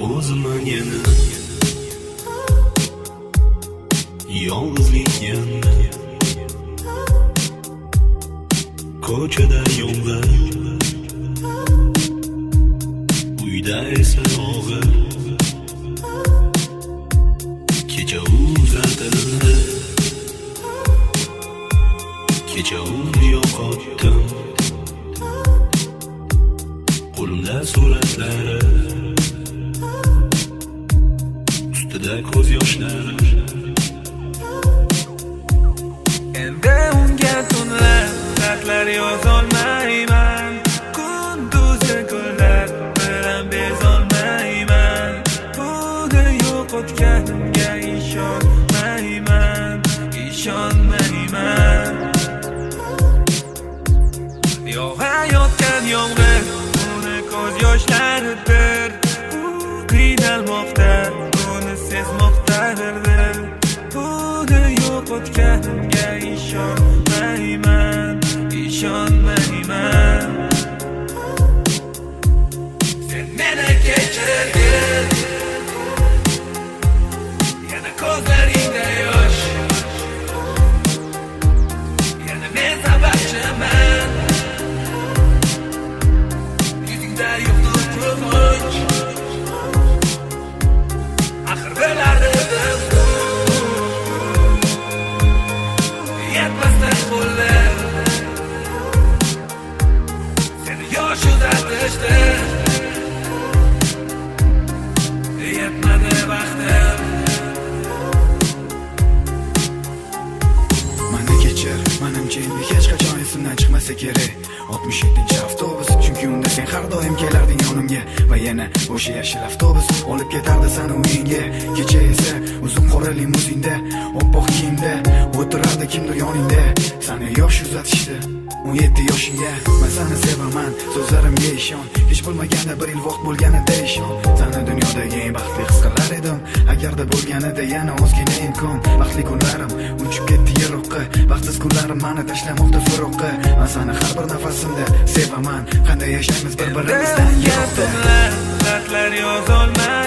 o'zimman yana yolg'izlik yana ko'chada yolg'iz uyda esa og'ir kecha uzatildi kecha yo'qotdim qo'limda suratlari ustida ko'z yoshlari endi unga tunlar xatlar yozolmayman kunduzi kunlar bilan bezolmayman buni yo'qotganimga ishonmayman yog'ayotgan yomg'ir uni ko'z yoshlaridir u qiynalmoqda buni sezmoqdadir buni yo'qotganimga ishonmayman sen meni kechirgin yana ko'zlaringda yosh yana men sababchiman yuzingda yo'qdir quvonch axir bilardim yetmasdan qo'llar seni yosh uzatishdi yetmadi vaqtim mani kechir menimcha endi hech qachon esimdan chiqmasa kerak 67-avtobus chunki unda sen har doim kelarding yonimga va yana o'sha yashil avtobus olib ketardi seni uyingga kecha esa uzun qora limuzinda oppoq kiyimda o'tirardi kimdir yoningda seni yosh uzatishdi 17 yoshingga men seni sevaman so'zlarimga ishon hech bo'lmaganda bir yil vaqt bo'lganida ishon seni dunyodagi eng baxtli his qilar edim agarda bo'lganida yana ozgina imkon baxtli kunlarim uchib ketdi yiroqqa baxtsiz kunlarim meni tashlamoqda firoqqa men seni har bir nafasimda sevaman qanday yashaymiz bir-birimizdan yiroqda xatlar yozolmayman